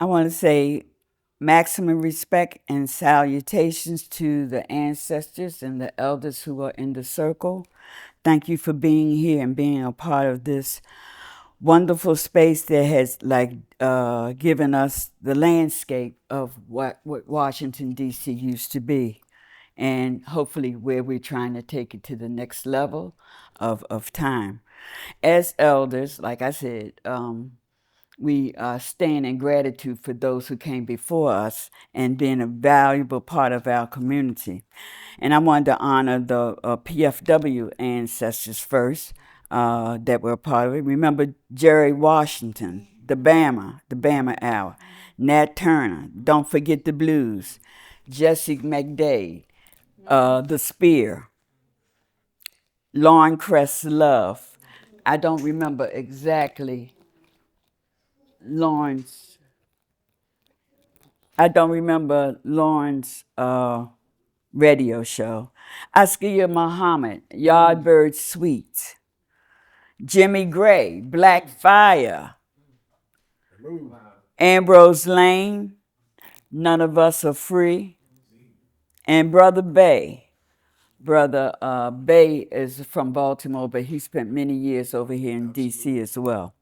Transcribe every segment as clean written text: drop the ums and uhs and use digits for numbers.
I want to say maximum respect and salutations to the ancestors and the elders who are in the circle. Thank you for being here and being a part of this wonderful space that has given us the landscape of what Washington D.C. used to be, and hopefully where we're trying to take it to the next level of time. As elders, like I said, we stand in gratitude for those who came before us and being a valuable part of our community. And I wanted to honor the PFW ancestors first that were a part of it. Remember Jerry Washington, the Bama Hour, Nat Turner, Don't Forget the Blues, Jesse McDade, The Spear, Lauren Crest Love. I don't remember exactly Lauren's. I don't remember Lauren's radio show. Askia Muhammad, Yardbird Suite. Jimmy Gray, Black Fire. Ambrose Lane, None of Us Are Free. And Brother Bay. Brother Bay is from Baltimore, but he spent many years over here in D.C. as well.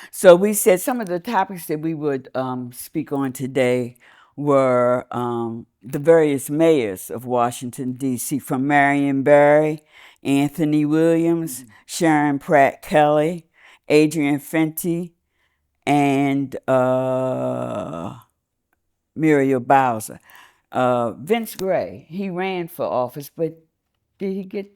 So we said some of the topics that we would speak on today were the various mayors of Washington, D.C., from Marion Barry, Anthony Williams, Sharon Pratt Kelly, Adrian Fenty, and Muriel Bowser. Vince Gray, he ran for office, but did he get,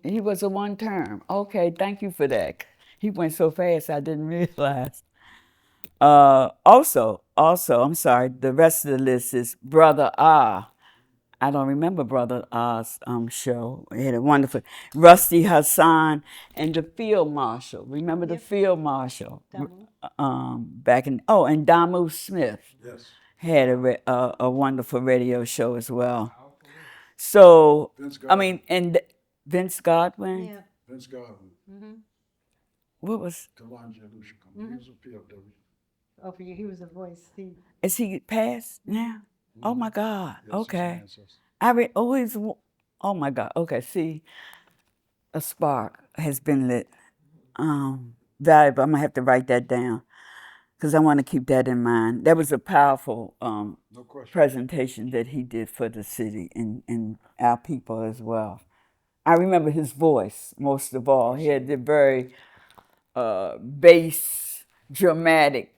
he was a one term. Okay, thank you for that. He went so fast I didn't realize. Also, I'm sorry, the rest of the list is Brother Ah. I don't remember Brother Ah's show. He had a wonderful Rusty Hassan and the Field Marshal. Remember the Field Marshal? Back in and Damu Smith had a wonderful radio show as well. So I mean, and Vince Godwin. Yeah. Vince Godwin, What was? Kalonji Alushikam, he was a PFW. Oh, for you, he was a voice. Is he passed now? Oh my God. Yes, Okay. he's an ancestor. I always. Oh my God. Okay. See, a spark has been lit. Valuable. I'm gonna have to write that down because I want to keep that in mind. That was a powerful No question. presentation that he did for the city and our people as well. I remember his voice most of all. He had the very bass, dramatic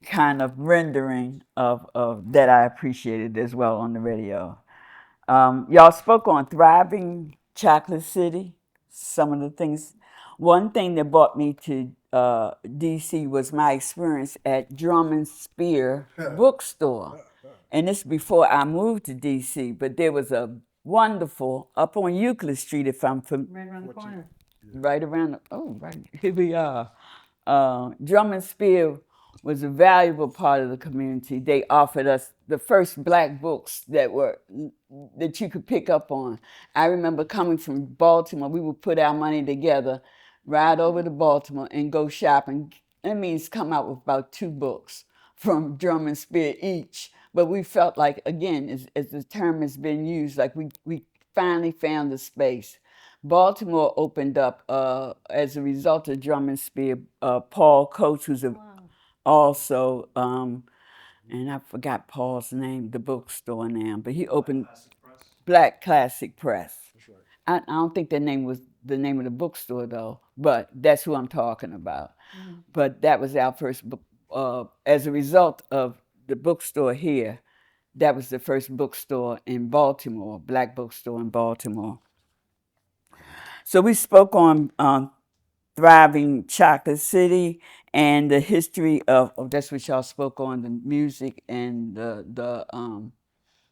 kind of rendering of that I appreciated as well on the radio. Y'all spoke on thriving Chocolate City. Some of the things. One thing that brought me to D.C. was my experience at Drum and Spear Bookstore, and this before I moved to D.C. But there was a wonderful up on Euclid Street, if I'm Right around the corner. right around. Right here we are. Drum and Spear was a valuable part of the community. They offered us the first black books that you could pick up on. I remember coming from Baltimore. We would put our money together, ride over to Baltimore, and go shopping. That means come out with about 2 books from Drum and Spear each. But we felt like, again, as the term has been used, like we finally found the space. Baltimore opened up as a result of Drum and Spear. Paul Coates, who's also, and I forgot Paul's name, the bookstore now, but he opened Black Classic Press. That's right. I don't think that name was the name of the bookstore though, but that's who I'm talking about. But that was our first book. As a result of the bookstore here, that was the first bookstore in Baltimore, black bookstore in Baltimore. So we spoke on thriving Chocolate City and the history of that's what y'all spoke on, the music and the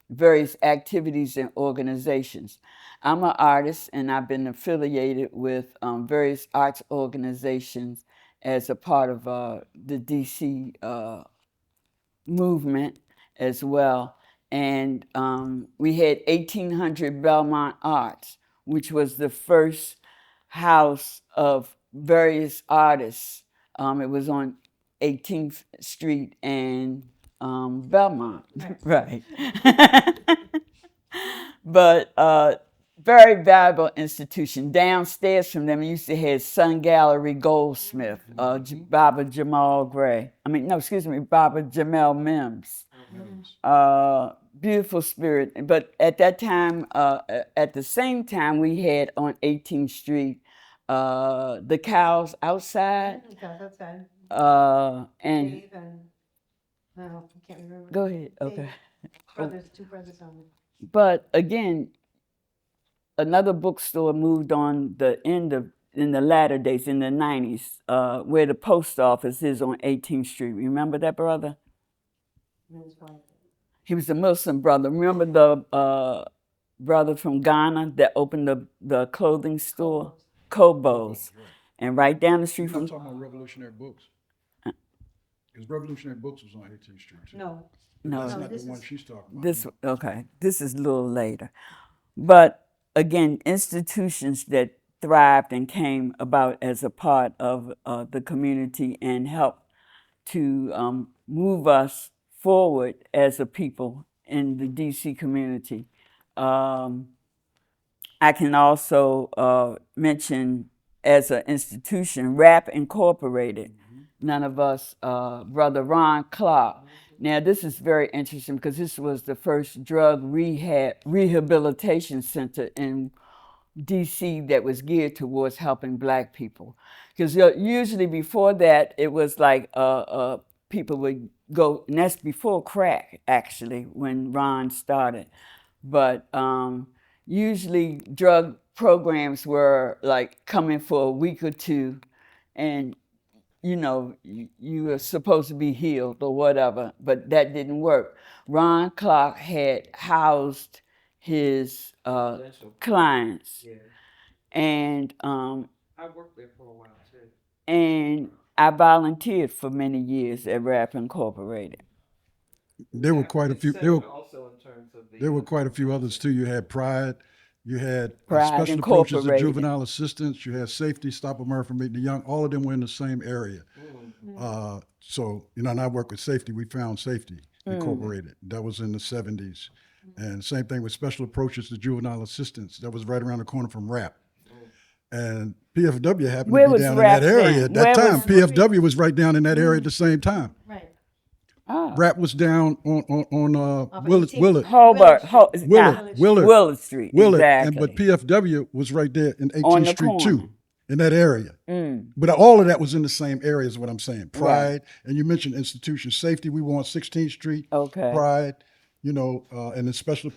various activities and organizations. I'm an artist and I've been affiliated with various arts organizations as a part of the DC movement as well. And we had 1800 Belmont Arts, which was the first house of various artists. It was on 18th Street and Belmont, right? But very valuable institution. Downstairs from them, you used to have Sun Gallery Goldsmith, Baba Jamal Gray. Baba Jamel Mims. Beautiful spirit. But at that time, at the same time, we had on 18th Street the cows outside. Cows outside. And Dave and, no, I can't remember. go ahead. Dave. Okay. Brothers, two brothers on it. But again, another bookstore moved on in the latter days, in the 90s, where the post office is on 18th Street. Remember that, brother? And his wife. He was a Muslim brother. Remember the brother from Ghana that opened the clothing store? Kobo's. Right. And right down the street I'm from... talking about Revolutionary Books. Because Revolutionary Books was on 18th Street too. No. No, That's No, not the this one is- she's talking about. This is a little later. But again, institutions that thrived and came about as a part of the community and helped to move us forward as a people in the DC community. I can also mention as an institution, RAP Incorporated. None of us, Brother Ron Clark. Now, this is very interesting because this was the first drug rehabilitation center in DC that was geared towards helping Black people. Because usually before that, it was like people would go, and that's before crack, actually, when Ron started. But usually drug programs were like coming for a week or two, and you were supposed to be healed or whatever, but that didn't work. Ron Clark had housed his clients, Yeah, and I worked there for a while too. and I volunteered for many years at RAP Incorporated. There were quite a few. There were Also in terms of the. There were quite a few others too. You had Pride, you had Pride Special Approaches to Incorporated. Juvenile Assistance, you had Safety, Stop America from Meeting the Young. All of them were in the same area. So, and I work with Safety. We found Safety Incorporated. That was in the 70s. And same thing with Special Approaches to Juvenile Assistance. That was right around the corner from RAP. And PFW happened Where to be was down RAP in that area then? at that Where time. was- PFW was right down in that area at the same time. Right. Oh. RAP was down on Off Willard, 18th. Willard, Hobart, Willard. Street, Willard, exactly. but PFW was right there in 18th On the Street corner. too, in that area. But all of that was in the same area is what I'm saying. Pride, and you mentioned institution safety. We were on 16th Street. Okay. Pride, and then special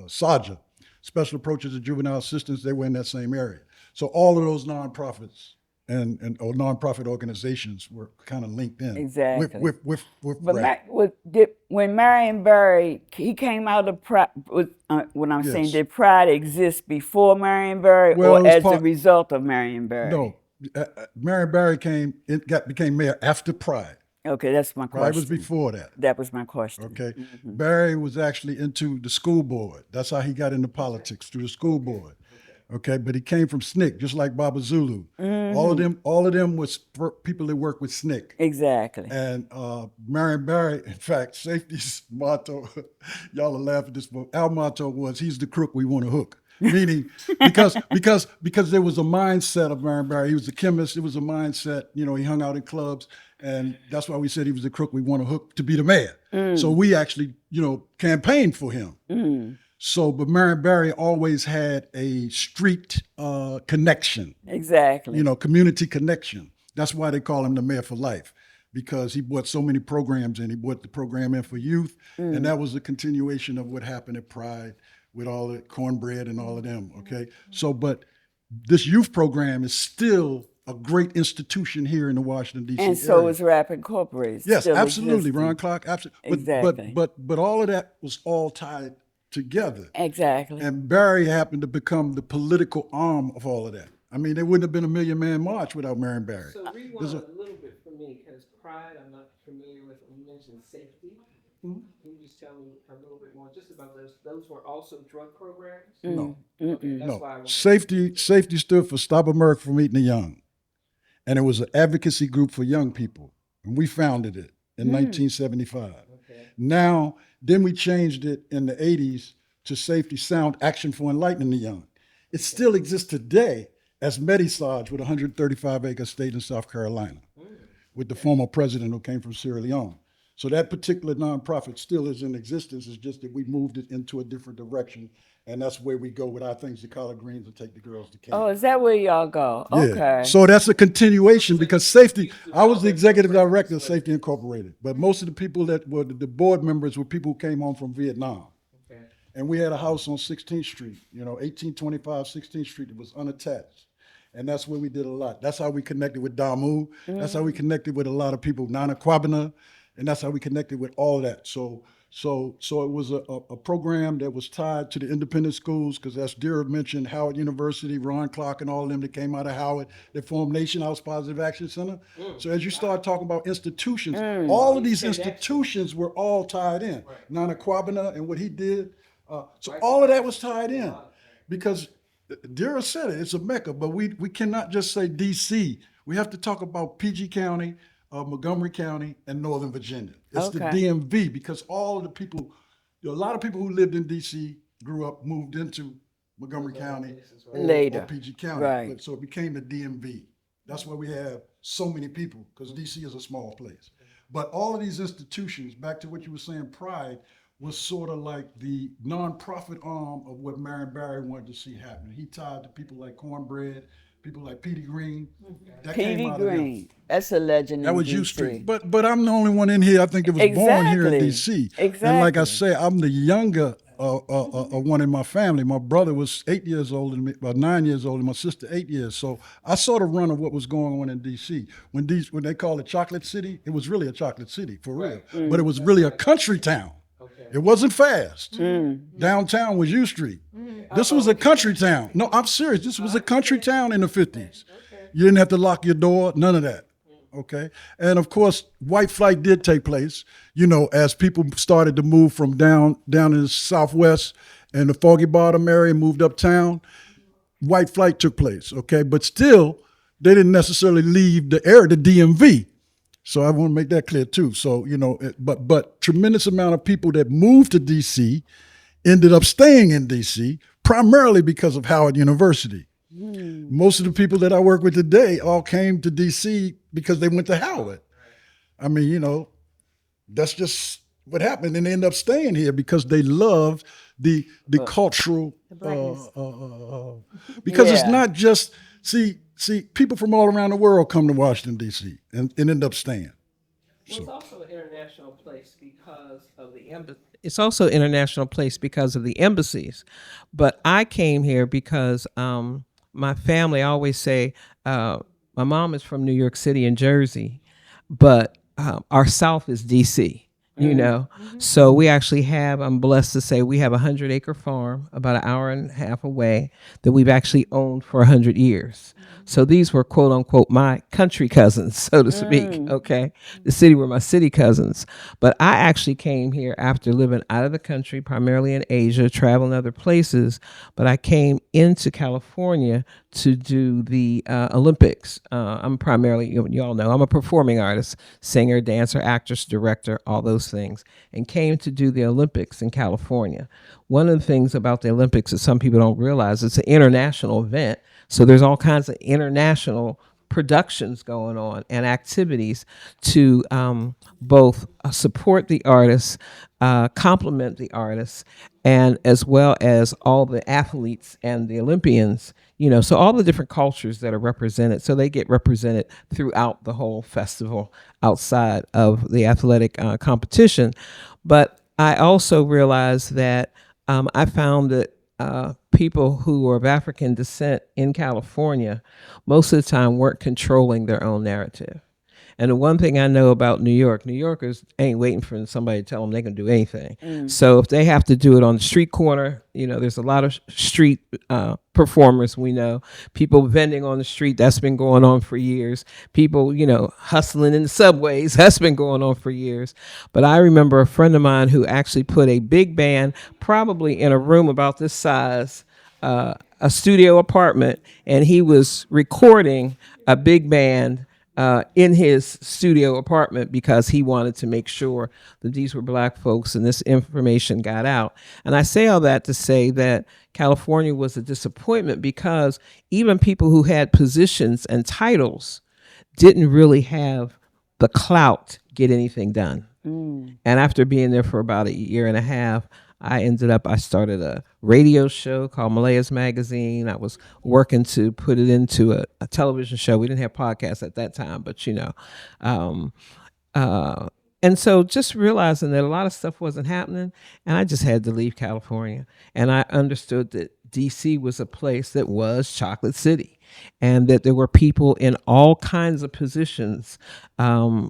SAJA, Special Approaches to Juvenile Assistance. They were in that same area. So all of those nonprofits or nonprofit organizations were kind of linked in. Exactly. With But RAP. when Marion Barry, he came out of Pride, what I'm saying, Yes. did Pride exist before Marion Barry Well, it or was as a part- result of Marion Barry? No, Marion Barry became mayor after Pride. Okay, that's my Pride was question. before that. That was my question. Okay. Barry was actually into the school board. That's how he got into politics, through the school board. Okay. But he came from SNCC, just like Baba Zulu. All of them was people that work with SNCC. Exactly. And Marion Barry, in fact, Safety's motto, y'all are laughing at this, but our motto was, he's the crook we want to hook. Meaning, because there was a mindset of Marion Barry. He was a chemist. It was a mindset. He hung out in clubs, and that's why we said he was the crook we want to hook to be the mayor. So we actually, campaigned for him. So, but Marion Barry always had a street connection. Exactly. Community connection. That's why they call him the mayor for life, because he brought so many programs in. He brought the program in for youth, and that was a continuation of what happened at Pride with all the cornbread and all of them, okay? So, but this youth program is still a great institution here in the Washington, D.C. And so area. is RAP Incorporated. Yes, still absolutely, existing. Ron Clark, absolutely. Exactly. But all of that was all tied together. Exactly. And Barry happened to become the political arm of all of that. I mean, there wouldn't have been a Million Man March without Marion Barry. So rewind a little bit for me, because Pride, I'm not familiar with. You mentioned Safety. Can you just tell me a little bit more just about those? Those were also drug programs? No. Okay, that's why I No, wanted. safety stood for Stop America from Eating the Young, and it was an advocacy group for young people. And we founded it in 1975. Okay. Now, then we changed it in the 80s to Safety Sound Action for Enlightening the Young. It still exists today as Medisage with a 135-acre state in South Carolina with the former president who came from Sierra Leone. So that particular nonprofit still is in existence. It's just that we moved it into a different direction, and that's where we go with our things to collard greens and take the girls to camp. Oh, is that where y'all go? Yeah. Okay. So that's a continuation because safety, I was the executive director of Safety Incorporated, but most of the people that were the board members were people who came home from Vietnam. Okay. And we had a house on 16th Street, 1825 16th Street. It was unattached. And that's where we did a lot. That's how we connected with Damu. That's how we connected with a lot of people, Nana Kwabena, and that's how we connected with all that. So it was a program that was tied to the independent schools, because as Dira mentioned, Howard University, Ron Clark and all of them that came out of Howard, that formed Nation House Positive Action Center. So as you start talking about institutions, all of these institutions were all tied in. Nana Kwabena and what he did. So all of that was tied in because Dira said it, it's a mecca, but we cannot just say DC. We have to talk about PG County, Montgomery County, and Northern Virginia. It's the Okay. DMV because all of the people, a lot of people who lived in DC grew up, moved into Montgomery County or Later. PG County. Right. So it became the DMV. That's why we have so many people, because DC is a small place. But all of these institutions, back to what you were saying, Pride, was sort of like the nonprofit arm of what Marion Barry wanted to see happen. He tied to people like Cornbread, people like Petey Green. That came Petey out of them. Green. That's a legend. That in was U DC. Street. But I'm the only one in here, I think it was born here in Exactly. DC. And like I Exactly. say, I'm the younger one in my family. My brother was 8 years older than me, about 9 years older, and my sister 8 years. So I saw the run of what was going on in DC. When they called it Chocolate City, it was really a chocolate city, for real. But it was really a country town. It wasn't fast. Downtown was U Street. This was a country town. No, I'm serious. This was a country town in the 50s. You didn't have to lock your door, none of that. Okay. And of course, white flight did take place, as people started to move from down in the Southwest and the Foggy Bottom area, moved uptown. White flight took place. Okay. But still, they didn't necessarily leave the area, the DMV. So I want to make that clear too. So, but tremendous amount of people that moved to DC ended up staying in DC primarily because of Howard University. Most of the people that I work with today all came to DC because they went to Howard. I mean, that's just what happened. And they end up staying here because they love the cultural, because it's Yeah. not just, see, people from all around the world come to Washington, D.C. and end up staying. Well, it's also an international place because of the embassy. It's also an international place because of the embassies. But I came here because my family, I always say, my mom is from New York City and Jersey, but our South is DC. So we actually I'm blessed to say we have a 100-acre farm about an hour and a half away that we've actually owned for 100 years. So these were quote unquote my country cousins, so to speak. Okay. The city were my city cousins. But I actually came here after living out of the country, primarily in Asia, traveling other places. But I came into California to do the Olympics. I'm primarily, you all know, I'm a performing artist, singer, dancer, actress, director, all those things, and came to do the Olympics in California. One of the things about the Olympics that some people don't realize, it's an international event. So there's all kinds of international productions going on and activities to both support the artists, complement the artists, and as well as all the athletes and the Olympians, so all the different cultures that are represented. So they get represented throughout the whole festival outside of the athletic competition. But I also realized that I found that people who were of African descent in California, most of the time weren't controlling their own narrative. And the one thing I know about New Yorkers ain't waiting for somebody to tell them they can do anything. So if they have to do it on the street corner, there's a lot of street performers we know. People vending on the street, that's been going on for years. People, hustling in the subways, that's been going on for years. But I remember a friend of mine who actually put a big band, probably in a room about this size, a studio apartment, and he was recording a big band in his studio apartment because he wanted to make sure that these were black folks and this information got out. And I say all that to say that California was a disappointment because even people who had positions and titles didn't really have the clout get anything done. And after being there for about a year and a half, I started a radio show called Malaya's Magazine. I was working to put it into a television show. We didn't have podcasts at that time, but um, uh, and so just realizing that a lot of stuff wasn't happening, and I just had to leave California. And I understood that DC was a place that was Chocolate City, and that there were people in all kinds of positions, from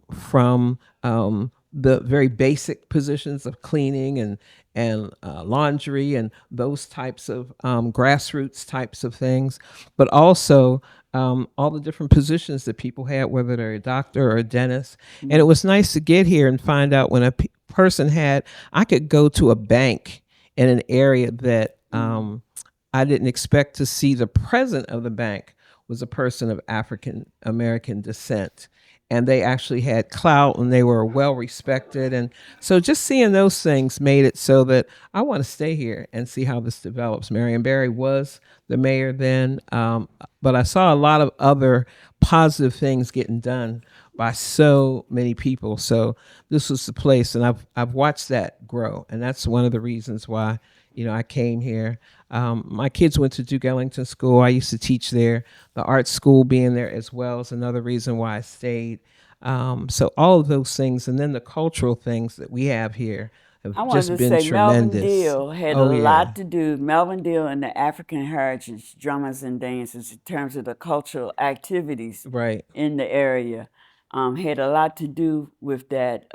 the very basic positions of cleaning and laundry and those types of grassroots types of things, but also all the different positions that people had, whether they're a doctor or a dentist. And it was nice to get here and find out when a person had, I could go to a bank in an area that I didn't expect to see. The president of the bank was a person of African American descent. And they actually had clout and they were well respected. And so just seeing those things made it so that I want to stay here and see how this develops. Marion Barry was the mayor then, but I saw a lot of other positive things getting done by so many people. So this was the place, and I've watched that grow. And that's one of the reasons why I came here. My kids went to Duke Ellington School. I used to teach there. The art school being there as well is another reason why I stayed. So all of those things, and then the cultural things that we have here have I wanted just to been say Melvin tremendous. Deal had Oh, a yeah. lot to do. Melvin Deal and the African heritage drummers and dancers in terms of the cultural activities Right. in the area had a lot to do with that.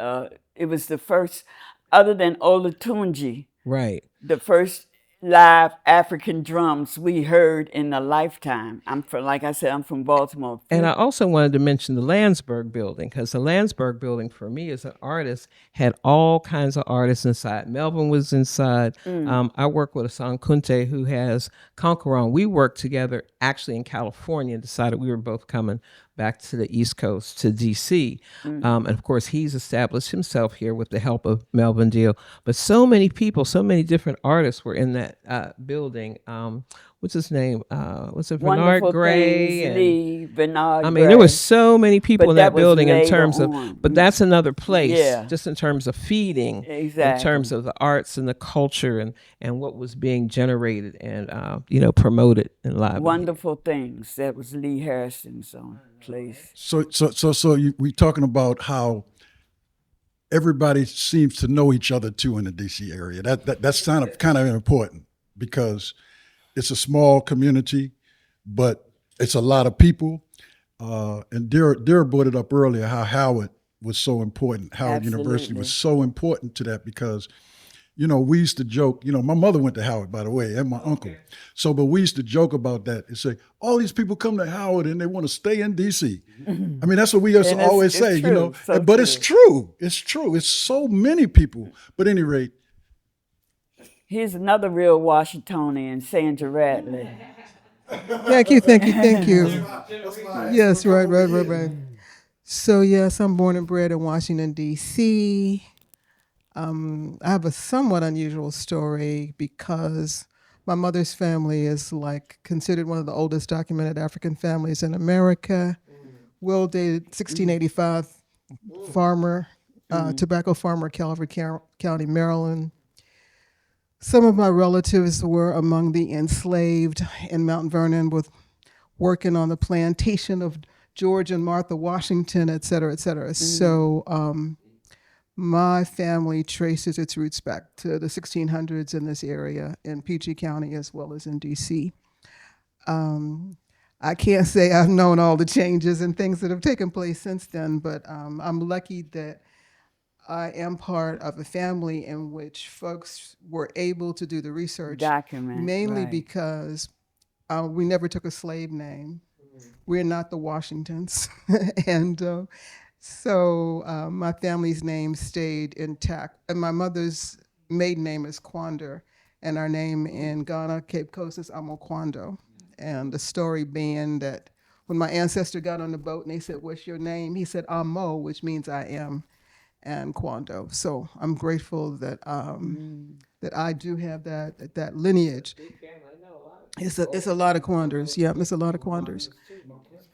It was the first, other than Olatunji, Right. the first live African drums we heard in a lifetime. Like I said, I'm from Baltimore. And I also wanted to mention the Landsberg building, because the Landsberg building, for me as an artist, had all kinds of artists inside. Melvin was inside. I work with Asan Kunte, who has Conqueron. We worked together actually in California and decided we were both coming back to the East Coast, to DC. And of course, he's established himself here with the help of Melvin Deal. But so many people, so many different artists were in that building. What's his name? Was it Bernard Wonderful Gray? Things, Lee, Bernard I Gray. mean, there were so many people But in that that was building in later terms of, on. but that's another place, Yeah. just in terms of feeding, in Exactly. terms of the arts and the culture and what was being generated and, promoted in live. Wonderful Things. That was Lee Harrison's place. So we talking about how everybody seems to know each other too in the DC area. That's kind of important because it's a small community, but it's a lot of people. And Dara brought it up earlier how Howard was so important. Howard University was so important to that because, we used to joke, my mother went to Howard, by the way, and my uncle. So, but we used to joke about that and say, all these people come to Howard and they want to stay in DC. I mean, that's what we used to always say, true. So but true. it's true. It's true. It's so many people. But at any rate, Here's another real Washingtonian, Sandra Radley. Thank you. Yes, right. So yes, I'm born and bred in Washington, D.C. I have a somewhat unusual story because my mother's family is considered one of the oldest documented African families in America. Well dated 1685 farmer, tobacco farmer, Calvert County, Maryland. Some of my relatives were among the enslaved in Mount Vernon, with working on the plantation of George and Martha Washington, et cetera, et cetera. So my family traces its roots back to the 1600s in this area in PG County as well as in DC. I can't say I've known all the changes and things that have taken place since then, but I'm lucky that I am part of a family in which folks were able to do the research, Document, mainly right. because we never took a slave name. We're not the Washingtons. And so my family's name stayed intact. And my mother's maiden name is Kwanda, and our name in Ghana, Cape Coast, is Amokwando. And the story being that when my ancestor got on the boat and they said, "What's your name?" He said, "I'm Mo," which means I am, and Kwando. So I'm grateful that that I do have that lineage. It's a lot of Kwanders. Yeah, it's a lot of Kwanders.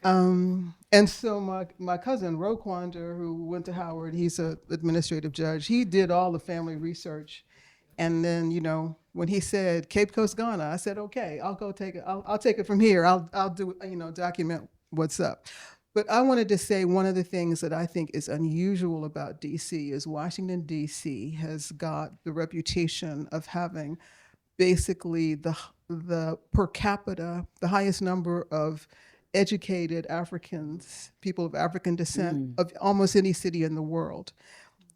And so my cousin Ro Kwander, who went to Howard, he's an administrative judge. He did all the family research, and then when he said Cape Coast Ghana, I said, okay, I'll go take it. I'll take it from here. I'll do document what's up. But I wanted to say one of the things that I think is unusual about DC is Washington DC has got the reputation of having basically the per capita, the highest number of educated Africans, people of African descent, of almost any city in the world.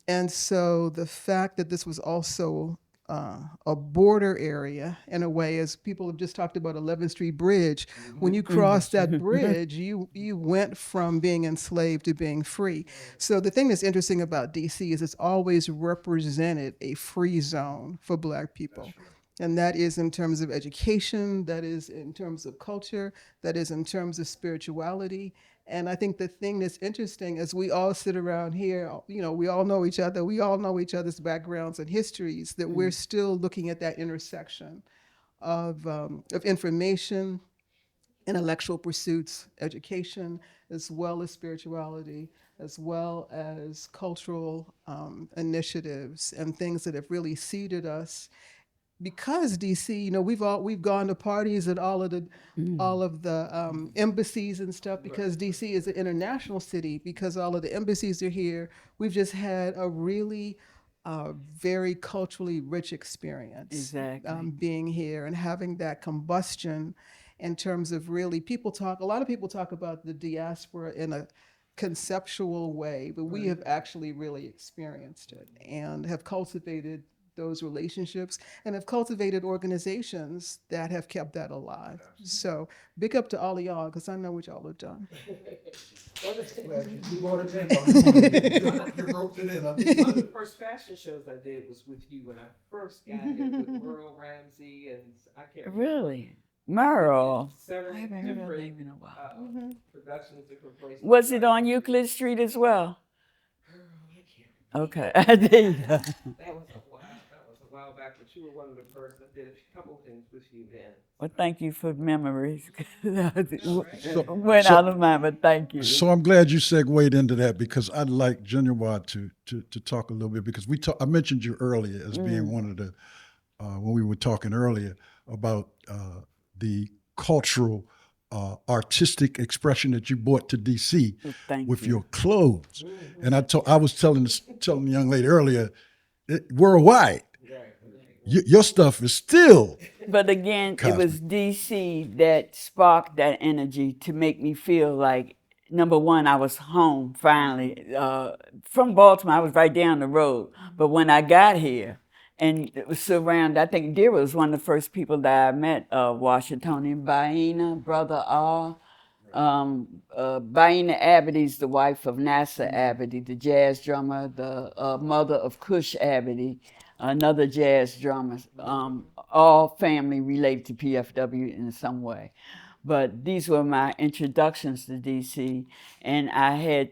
And so the fact that this was also a border area in a way, as people have just talked about 11th Street Bridge, when you crossed that bridge, you went from being enslaved to being free. So the thing that's interesting about DC is it's always represented a free zone for Black people. And that is in terms of education, that is in terms of culture, that is in terms of spirituality. And I think the thing that's interesting is we all sit around here, we all know each other, we all know each other's backgrounds and histories, that we're still looking at that intersection of information, intellectual pursuits, education, as well as spirituality, as well as cultural initiatives and things that have really seeded us. Because DC, we've gone to parties at all of the embassies and stuff. Because DC is an international city. Because all of the embassies are here. We've just had a really very culturally rich experience. Exactly. Being here and having that combustion, in terms of really a lot of people talk about the diaspora in a conceptual way, but we have actually really experienced it and have cultivated those relationships and have cultivated organizations that have kept that alive. So big up to all of y'all, because I know what y'all have done. One of the first fashion shows I did was with you when I first got here with Merle Ramsey and I can't remember. Really? Merle. I Several haven't heard her different name in a while. productions, different places. Was it on Euclid Street as well? Okay, I did. That was a while back, but you were one of the first. I did a couple things with you then. Well, thank you for memories. So- Went so- out of mind, but thank you. So I'm glad you segued into that, because I'd like Genuine to talk a little bit, because I mentioned you earlier as being one of the when we were talking earlier about the cultural artistic expression that you brought to DC Thank with you. your clothes. And I was telling the young lady earlier, worldwide, your stuff is still. But again, it was DC that sparked that energy to make me feel like, number one, I was home finally. From Baltimore, I was right down the road. But when I got here, and it was surrounded, I think Dira was one of the first people that I met, Washingtonian Baina, Brother R. Baina Abady's the wife of Nasser Abedy, the jazz drummer, the mother of Cush Abedy, another jazz drummer, all family related to PFW in some way. But these were my introductions to DC, and I had,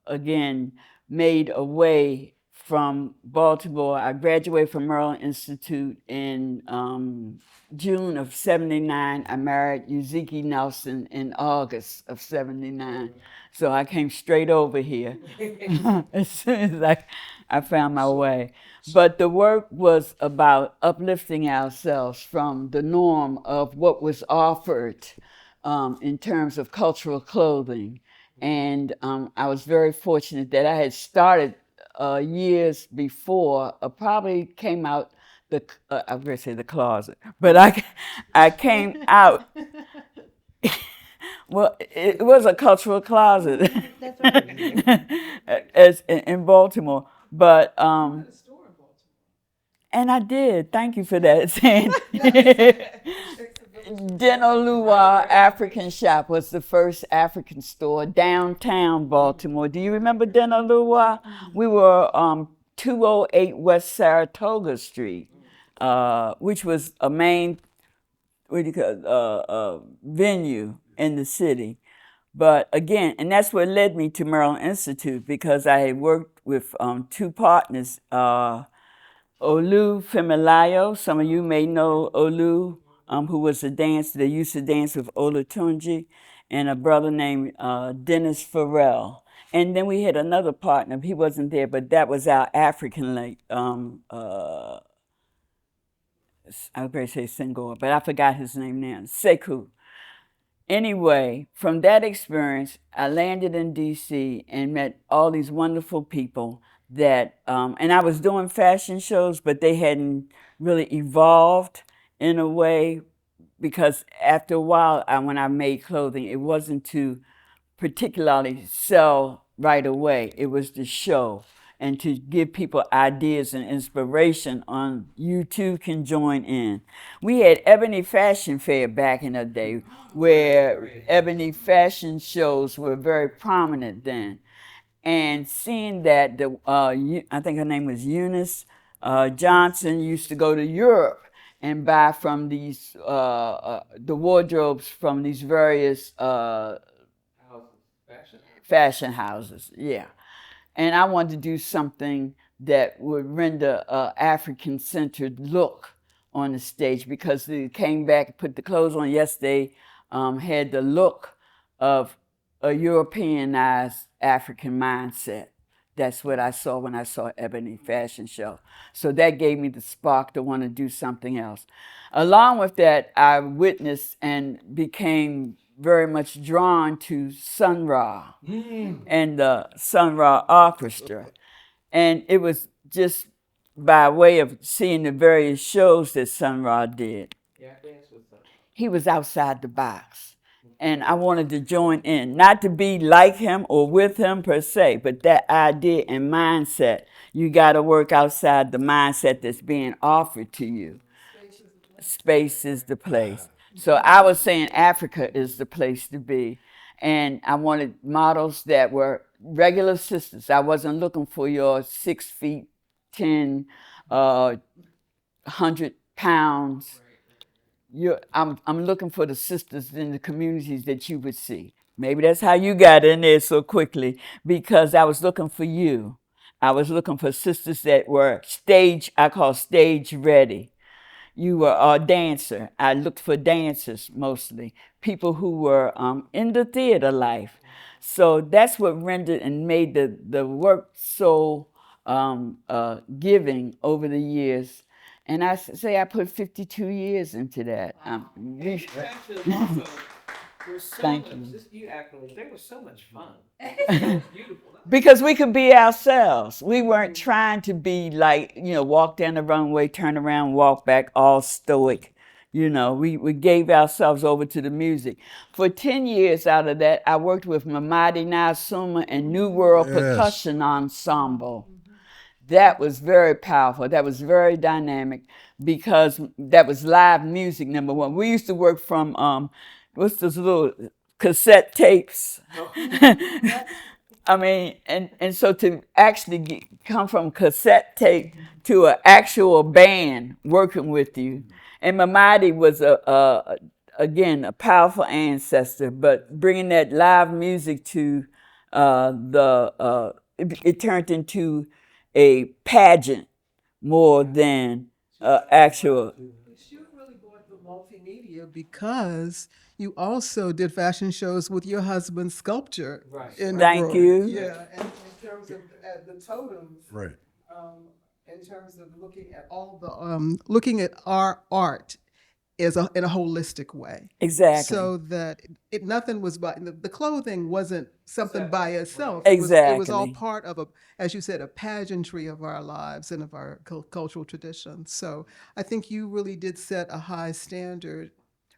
again, made a way from Baltimore. I graduated from Maryland Institute in June of '79. I married Uziki Nelson in August of '79. So I came straight over here as soon as I found my way. But the work was about uplifting ourselves from the norm of what was offered in terms of cultural clothing. And I was very fortunate that I had started years before, probably came out I was going to say the closet, but I came out. Well, it was a cultural closet That's right. as in Baltimore, but and I did. Thank you for that. Saying Denolua African Shop was the first African store downtown Baltimore. Do you remember Denolua? We were 208 West Saratoga Street, which was a main venue in the city. But again, and that's what led me to Maryland Institute, because I had worked with two partners, Olu Femilayo. Some of you may know Olu, who was a dancer. They used to dance with Olatunji, and a brother named Dennis Farrell. And then we had another partner. He wasn't there, but that was our African, I was going to say Senghor, but I forgot his name now, Sekou. Anyway, from that experience, I landed in DC and met all these wonderful people that, and I was doing fashion shows, but they hadn't really evolved in a way, because after a while, when I made clothing, it wasn't to particularly sell right away. It was to show and to give people ideas and inspiration on you too can join in. We had Ebony Fashion Fair back in the day, where ebony fashion shows were very prominent then. And seeing that, I think her name was Eunice Johnson, used to go to Europe and buy from these, the wardrobes from these various fashion houses, yeah. And I wanted to do something that would render an African-centered look on the stage, because they came back and put the clothes on. Yes, they had the look of a Europeanized African mindset. That's what I saw when I saw Ebony Fashion Show. So that gave me the spark to want to do something else. Along with that, I witnessed and became very much drawn to Sun Ra and the Sun Ra Orchestra. And it was just by way of seeing the various shows that Sun Ra did. He was outside the box. And I wanted to join in, not to be like him or with him per se, but that idea and mindset. You got to work outside the mindset that's being offered to you. Space is the place. So I was saying Africa is the place to be. And I wanted models that were regular sisters. I wasn't looking for your 6 feet, 10, 100 pounds. I'm looking for the sisters in the communities that you would see. Maybe that's how you got in there so quickly, because I was looking for you. I was looking for sisters that were I call stage ready. You were a dancer. I looked for dancers mostly, people who were in the theater life. So that's what rendered and made the work so giving over the years. And I say I put 52 years into that. Thank you. They were so much fun. Beautiful. Because we could be ourselves. We weren't trying to be like, walk down the runway, turn around, walk back, all stoic. We gave ourselves over to the music. For 10 years out of that, I worked with Mamadi Nasuma and New World Percussion Ensemble. That was very powerful. That was very dynamic, because that was live music, number one. We used to work from, what's those little cassette tapes? I mean, and so to actually come from cassette tape to an actual band working with you. And Mamadi was, again, a powerful ancestor, but bringing that live music to it turned into a pageant more than actual. You really brought the multimedia, because you also did fashion shows with your husband's sculpture. Right. In the Thank room. you. Yeah, and in terms of the totems, Right. in terms of looking at all the looking at our art in a holistic way. Exactly. So that nothing was the clothing wasn't something by itself. Exactly. It was all part of as you said, a pageantry of our lives and of our cultural traditions. So I think you really did set a high standard.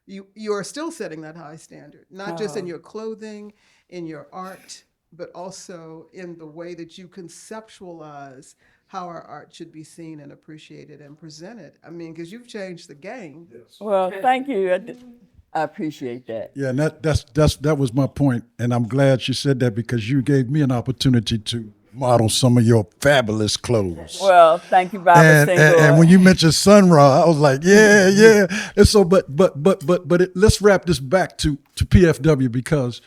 You are still setting that high standard, not just in your clothing, in your art, but also in the way that you conceptualize how our art should be seen and appreciated and presented. I mean, because you've changed the game. Well, thank you. I appreciate that. Yeah, and that was my point, and I'm glad you said that, because you gave me an opportunity to model some of your fabulous clothes. Well, thank you, Baba And when you mentioned Sun Ra, I was like, yeah. And so, let's wrap this back to PFW, because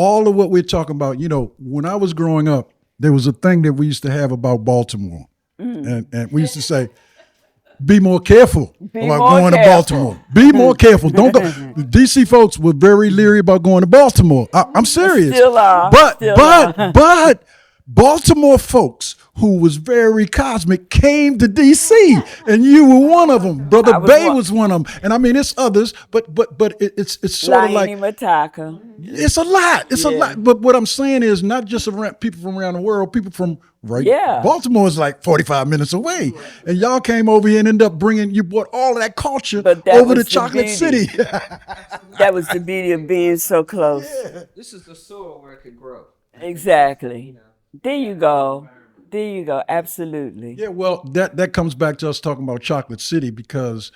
all of what we're talking about, when I was growing up, there was a thing that we used to have about Baltimore. And we used to say, be more careful about more going to careful. Baltimore. Be more careful. Don't go. The DC folks were very leery about going to Baltimore. I'm serious. Still are. But Baltimore folks who was very cosmic came to DC, and you were one of them. Brother Bay was one of them, and I mean it's others, but it's sort of like Mataka. it's a lot. It's a lot. But what I'm saying is not just around people from around the world, people from Baltimore is like 45 minutes away. And y'all came over here and ended up you brought all of that culture over to Chocolate City. That was the beauty of being so close. Yeah. This is the soil where it could grow. Exactly. There you go. Absolutely. Yeah, well, that comes back to us talking about Chocolate City because,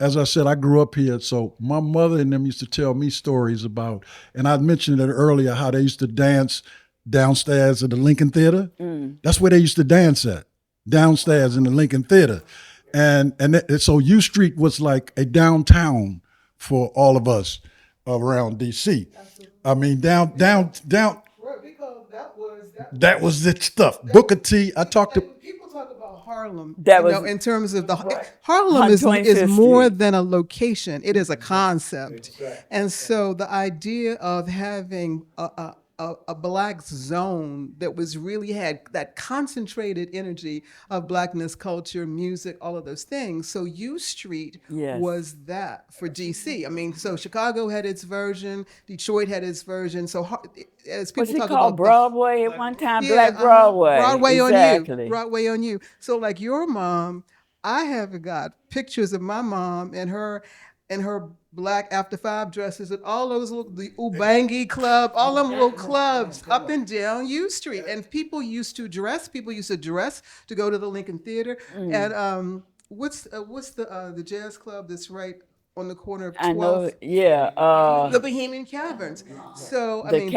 as I said, I grew up here. So my mother and them used to tell me stories about, and I mentioned it earlier, how they used to dance downstairs at the Lincoln Theater. That's where they used to dance at, downstairs in the Lincoln Theater. And so U Street was like a downtown for all of us around DC. I mean, down. That was it stuff. Booker T. I talked to people talk about Harlem. That was in terms of Harlem is more than a location. It is a concept, and so the idea of having a black zone that was really had that concentrated energy of blackness, culture, music, all of those things. So U Street was that for DC. I mean, so Chicago had its version, Detroit had its version. So as people talk about Broadway at one time, Black Broadway. Broadway on you. So like your mom, I have got pictures of my mom and her black after five dresses at all those the Ubangi Club, all them little clubs up and down U Street. And people used to dress to go to the Lincoln Theater. And what's the jazz club that's right on the corner of 12th? I know, the Bohemian Caverns. So The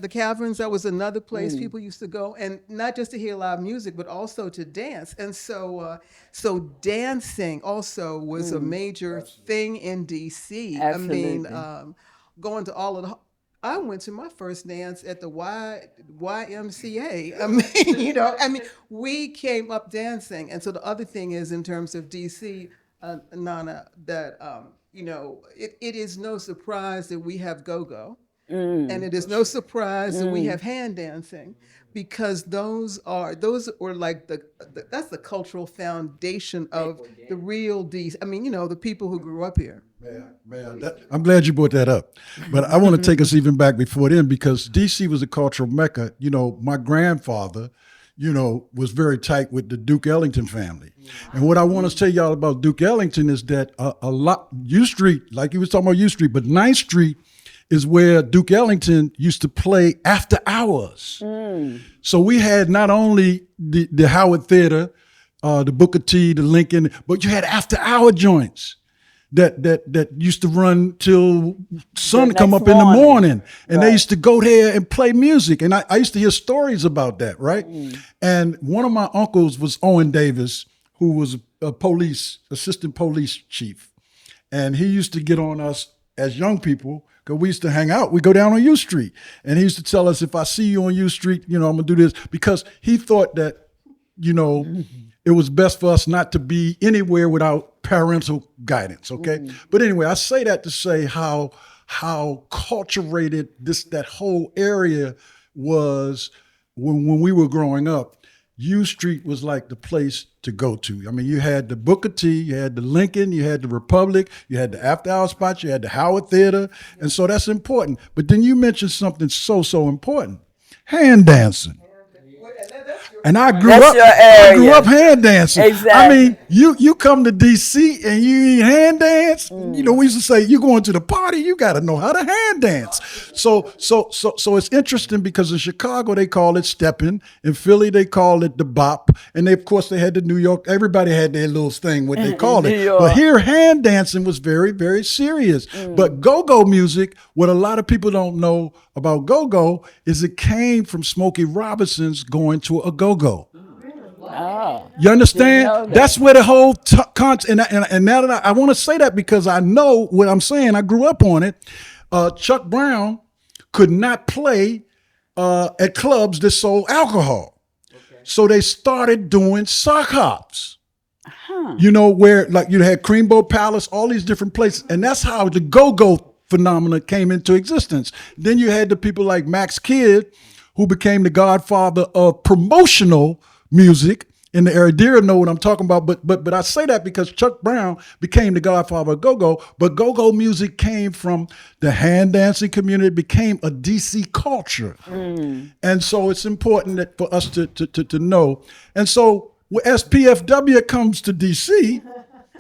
Caverns, that was another place people used to go, and not just to hear live music, but also to dance. And so dancing also was a major thing in DC. Absolutely. I mean, going to all of I went to my first dance at the YMCA. I mean, we came up dancing. And so the other thing is, in terms of DC, Nana, that it is no surprise that we have go-go, and it is no surprise that we have hand dancing, because those are like that's the cultural foundation of the real DC. I mean, the people who grew up here. Man, I'm glad you brought that up. But I want to take us even back before then, because DC was a cultural mecca. My grandfather, was very tight with the Duke Ellington family. And what I want to tell y'all about Duke Ellington is that a lot, U Street, like you was talking about U Street, but 9th Street is where Duke Ellington used to play after hours. So we had not only the Howard Theater, the Booker T, the Lincoln, but you had after hour joints that used to run till sun come up in the morning. And they used to go there and play music. And I used to hear stories about that, right? And one of my uncles was Owen Davis, who was a assistant police chief. And he used to get on us as young people, because we used to hang out. We go down on U Street. And he used to tell us, if I see you on U Street, I'm going to do this. Because he thought that, it was best for us not to be anywhere without parental guidance, okay? But anyway, I say that to say how culturated that whole area was when we were growing up. U Street was like the place to go to. I mean, you had the Booker T, you had the Lincoln, you had the Republic, you had the after hour spots, you had the Howard Theater, and so that's important. But then you mentioned something so important: hand dancing. And I grew up hand dancing. Exactly. I mean, you come to DC and you hand dance. We used to say, you going to the party, you got to know how to hand dance. So it's interesting, because in Chicago they call it stepping, in Philly they call it the bop, and of course they had the New York. Everybody had their little thing what they called it. But here hand dancing was very, very serious. But go-go music, what a lot of people don't know about go-go is it came from Smokey Robinson's going to a go-go. You understand? That's where the whole and now that I want to say that because I know what I'm saying. I grew up on it. Chuck Brown could not play at clubs that sold alcohol. So they started doing sock hops. You know, where like you had Creamboat Palace, all these different places. And that's how the go-go phenomena came into existence. Then you had the people like Max Kidd, who became the godfather of promotional music in the era. Dear know what I'm talking about, but I say that because Chuck Brown became the godfather of go-go, but go-go music came from the hand dancing community. It became a DC culture. And so it's important that for us to know. And so as PFW comes to DC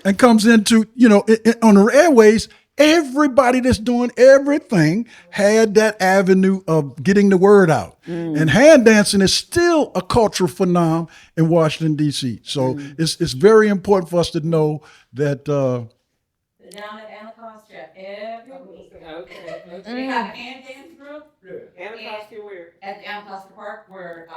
and comes into, you know, on the airways, everybody that's doing everything had that avenue of getting the word out. And hand dancing is still a cultural phenomenon in Washington, D.C. So it's very important for us to know that. Down at Anacostia every week. Okay. They have a hand dance group Anacostia where? at the Anacostia Park where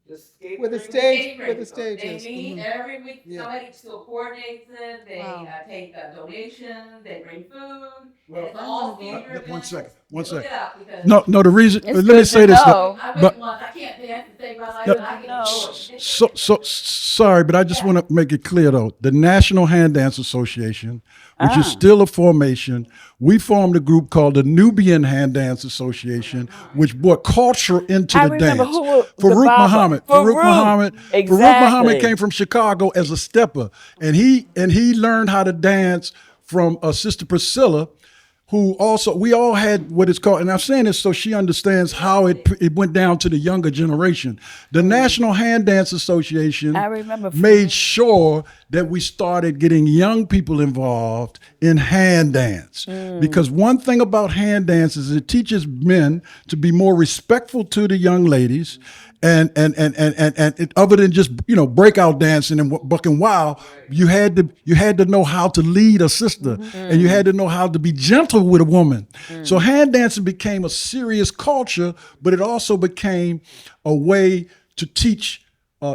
The skate With the ring? stage, ring. with the they stages. meet every week. Yeah. Somebody still coordinates it. They Wow. take donations. They bring food. Well, it's all senior events. one second. Look it up because No, the reason. It's Let good me to say this. know. I but- went once. I can't dance to save my life, No. but I can No. do it. So sorry, but I just want to make it clear though. The National Hand Dance Association, which is still a formation, we formed a group called the Nubian Hand Dance Association, which brought culture into I the remember dance. who was the Farouk Baba. Muhammad. Farouk. Farouk Muhammad Exactly. came from Chicago as a stepper, and he learned how to dance from Sister Priscilla, who also, we all had what it's called, and I'm saying this so she understands how it went down to the younger generation. The National Hand Dance Association I remember made sure that we started getting young people involved in hand dance. Because one thing about hand dance is it teaches men to be more respectful to the young ladies, and it, other than just, you know, breakout dancing and bucking wild, you had to know how to lead a sister, and you had to know how to be gentle with a woman. So hand dancing became a serious culture, but it also became a way to teach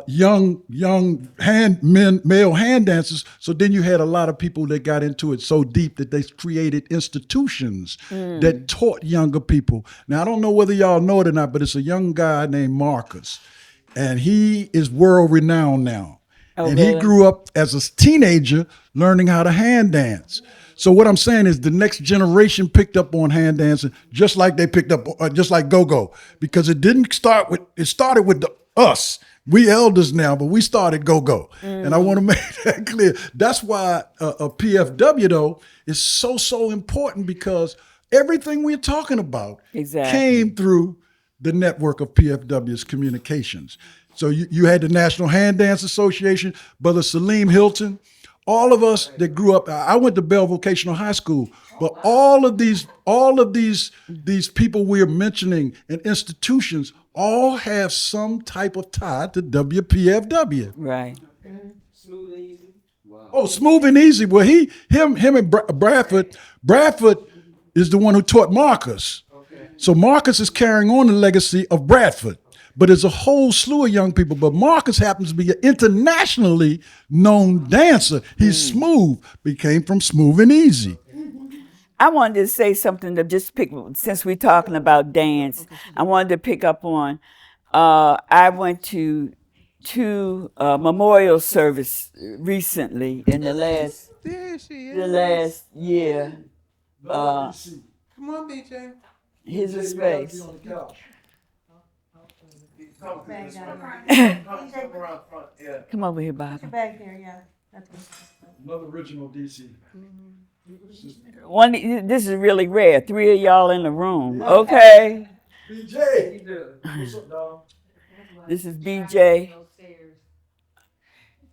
young male hand dancers. So then you had a lot of people that got into it so deep that they created institutions that taught younger people. Now, I don't know whether y'all know it or not, but it's a young guy named Marcus, and he is world renowned now. And he really? grew up as a teenager learning how to hand dance. So what I'm saying is the next generation picked up on hand dancing just like they picked up, just like go-go, because it started with us. We elders now, but we started go-go. And I want to make that clear. That's why a PFW, though, is so important, because everything we're talking about Exactly. came through the network of PFW's communications. So you had the National Hand Dance Association, Brother Salim Hilton, all of us that grew up. I went to Bell Vocational High School, but all of these people we're mentioning and institutions all have some type of tie to WPFW. Right. Smooth and easy. Oh, Smooth and Easy. Well, him and Bradford is the one who taught Marcus. So Marcus is carrying on the legacy of Bradford. But there's a whole slew of young people. But Marcus happens to be an internationally known dancer. He's smooth. He came from Smooth and Easy. I wanted to say something to just pick, since we're talking about dance, I wanted to pick up on, I went to two memorial service recently in the last There she is. year. Come on, BJ. Here's a space. Bag down. Come over here, Bob. Put your bag there, yeah. That's good. Another original DC. This is really rare. 3 of y'all in the room. Okay. BJ! What's up, dog? This is BJ.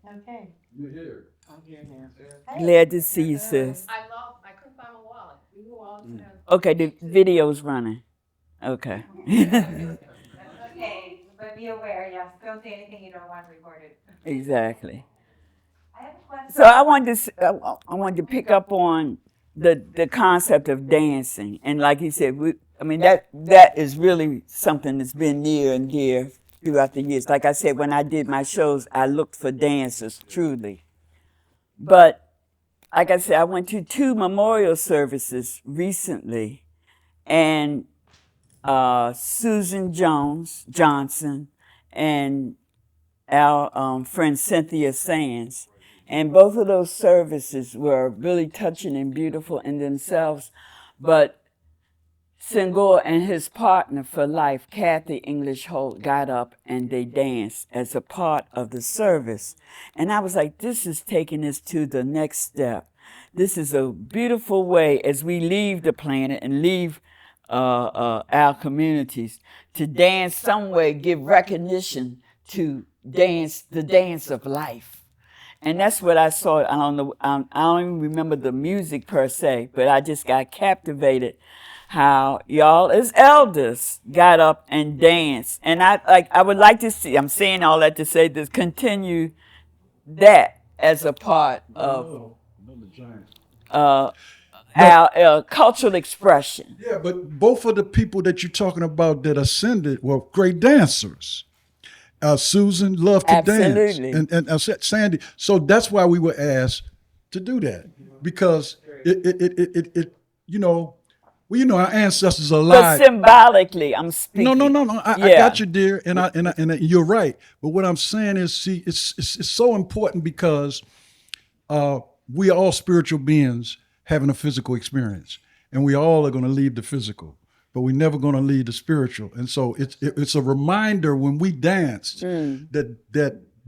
Okay. You're here. Glad to see you, sis. I couldn't find my wallet. We were all Okay, the video's running. Okay. Okay, but be aware, yes, don't say anything you don't want recorded. Exactly. I have a question. So I wanted to pick up on the concept of dancing, and like you said, that is really something that's been near and dear throughout the years. Like I said, when I did my shows, I looked for dancers truly. But like I said, I went to 2 memorial services recently, and Susan Johnson, and our friend Cynthia Sands. And both of those services were really touching and beautiful in themselves. But Senghor and his partner for life, Kathy English Holt, got up and they danced as a part of the service. And I was like, this is taking us to the next step. This is a beautiful way as we leave the planet and leave our communities to dance some way, give recognition to the dance of life. And that's what I saw. I don't know. I don't even remember the music per se, but I just got captivated how y'all as elders got up and danced. And I would like to see. I'm saying all that to say this. Continue that as a part of uh, our cultural expression. Yeah, but both of the people that you're talking about that ascended were great dancers. Susan loved to Absolutely. dance, and Sandy. So that's why we were asked to do that, because you know, well, you know, our ancestors are But alive. symbolically, I'm speaking. No. I Yeah. got you, dear, and you're right. But what I'm saying is, see, it's so important because we are all spiritual beings having a physical experience, and we all are going to leave the physical, but we're never going to leave the spiritual. And so it's a reminder when we danced that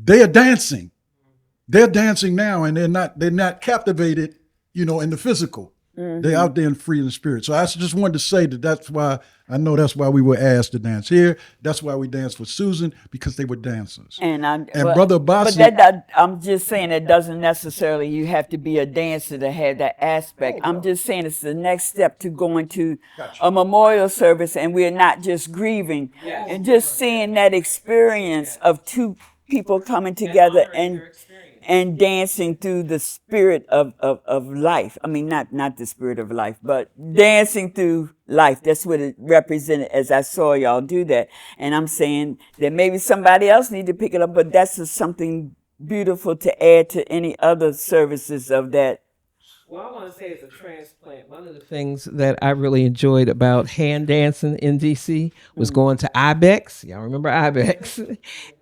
they are dancing. They're dancing now, and they're not captivated, you know, in the physical. They're out there and free in the spirit. So I just wanted to say that's why we were asked to dance here. That's why we danced for Susan, because they were dancers. And Brother Abbasi, but I'm just saying it doesn't necessarily you have to be a dancer to have that aspect. I'm just saying it's the next step to going to a memorial service, and we're not just grieving and just seeing that experience of two people coming together and dancing through the spirit of life. I mean, not the spirit of life, but dancing through life. That's what it represented as I saw y'all do that. And I'm saying that maybe somebody else need to pick it up, but that's just something beautiful to add to any other services of that. Well, I want to say as a transplant, one of the things that I really enjoyed about hand dancing in DC was going to Ibex. Y'all remember Ibex?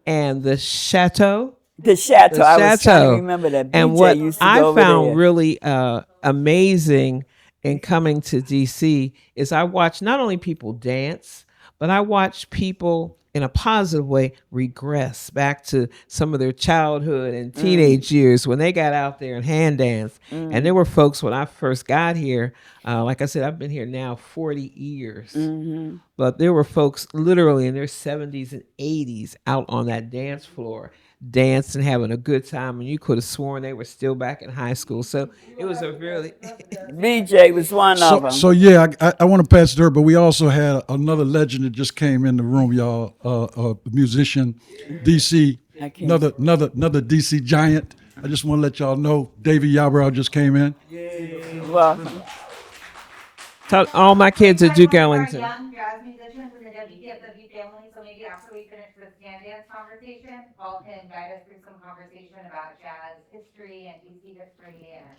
And the Chateau. The chateau. I was trying to Chateau. remember that. And BJ what used to I go over found there. really amazing in coming to DC is I watched not only people dance, but I watched people in a positive way regress back to some of their childhood and teenage years when they got out there and hand danced. And there were folks when I first got here, like I said, I've been here now 40 years. But there were folks literally in their 70s and 80s out on that dance floor, dancing, having a good time, and you could have sworn they were still back in high school. So it was a really BJ was one of them. So yeah, I want to pass it to her, but we also had another legend that just came in the room, y'all. A musician, DC, I can't- another DC giant. I just want to let y'all know, Davey Yarbrough just came in. Welcome. all my kids at Duke Ellington. Young jazz musicians in the WPFW family, so maybe after we finish this jam dance conversation, Paul can guide us through some conversation about jazz history and DC history and.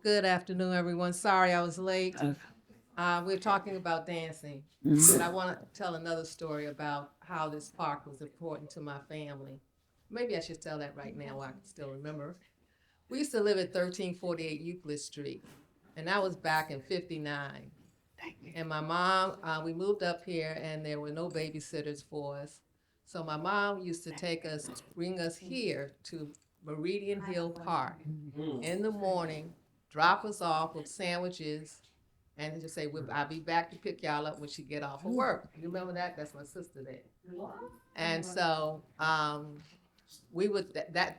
Good afternoon, everyone. Sorry I was late. We're talking about dancing, but I want to tell another story about how this park was important to my family. Maybe I should tell that right now while I can still remember. We used to live at 1348 Euclid Street, and that was back in '59. And my mom, we moved up here, and there were no babysitters for us. So my mom used to bring us here to Meridian Hill Park in the morning, drop us off with sandwiches, and just say, I'll be back to pick y'all up when she get off of work. You remember that? That's my sister there. And so we would,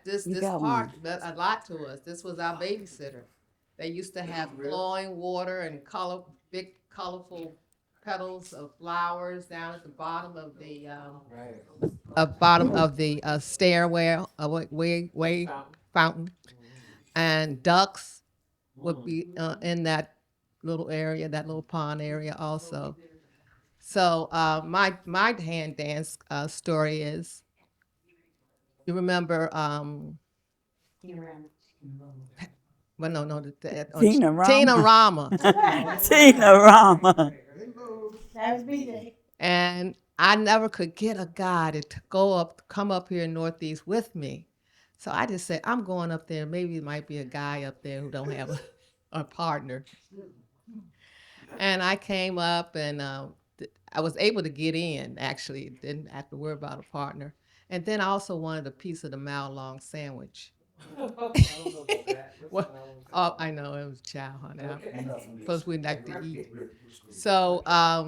this got park meant a lot to us. This was our babysitter. They used to have flowing water and big colorful petals of flowers down at the bottom of the stairwell, way fountain, and ducks would be in that little area, that little pond area also. So my hand dance story is, you remember Well, no, Tina Rama. Tina Rama. Tina Rama. That was BJ. And I never could get a guy to come up here in Northeast with me. So I just said, I'm going up there. Maybe it might be a guy up there who don't have a partner. And I came up and I was able to get in, actually. Didn't have to worry about a partner. And then I also wanted a piece of the mile long sandwich. Well, oh, I know, it was child honey. Plus we like to eat. So I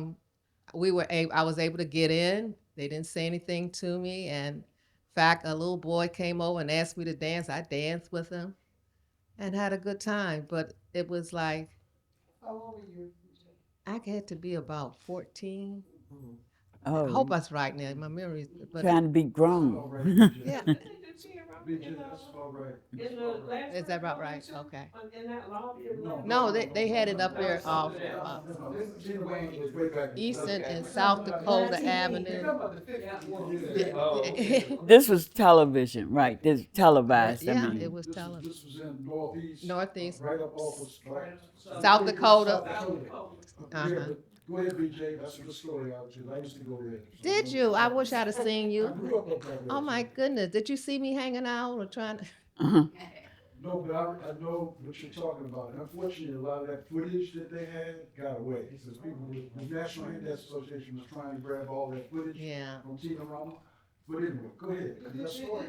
was able to get in. They didn't say anything to me. And in fact, a little boy came over and asked me to dance. I danced with him and had a good time. But it was like, I had to be about 14. I hope Oh, that's right now. My memory, but trying to be grown. yeah, BJ, that's all right. is that about right? Okay. No, they had it up there off Eastern and South Dakota Avenue. This was television, right? This televised. I Yeah, mean. it was television. This was in Northeast. Northeast, Right up off of. South Dakota. Yeah, Uh-huh. but go ahead, BJ. That's a good story out there. I used to go there. Did you? I wish I'd have seen I you. grew up there. Oh my goodness! Did you see me hanging out or trying to? No, but I know what you're talking about. And unfortunately, a lot of that footage that they had got away. Because people, the National Handicap Association was trying to grab all that footage Yeah. from Tina Rama. But anyway, go ahead. That story.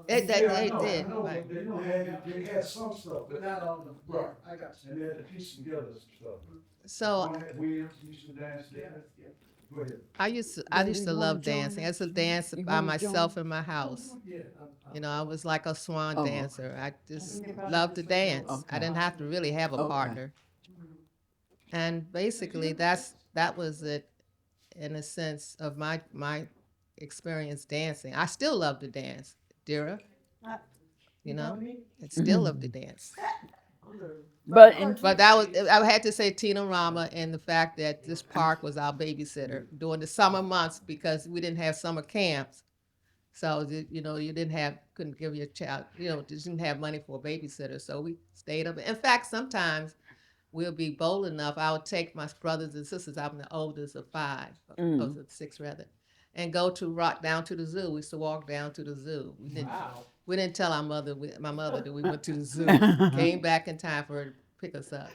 They I know, did. I know, Right. they had some stuff, but not all of them. Right, I got you. And they had to piece together some stuff. So One had Williams, used to dance there. Go ahead. I used to love dancing. I used to dance by wanna myself in my house. You know, I was like a swan Oh. dancer. I just loved to dance. I didn't have to really have a Okay. partner. And basically, that was it, in a sense of my experience dancing. I still love to dance, Dira. You know, I still love to dance. But But that was, I had to say Tina Rama and the fact that this park was our babysitter during the summer months because we didn't have summer camps. So, you know, couldn't give your child, you know, didn't have money for a babysitter. So we stayed up. In fact, sometimes we'll be bold enough. I would take my brothers and sisters, I'm the oldest of five, of six rather, and go down to the zoo. We used to walk down to the zoo. We didn't tell my mother that we went to the zoo. Came back in time for her to pick us up.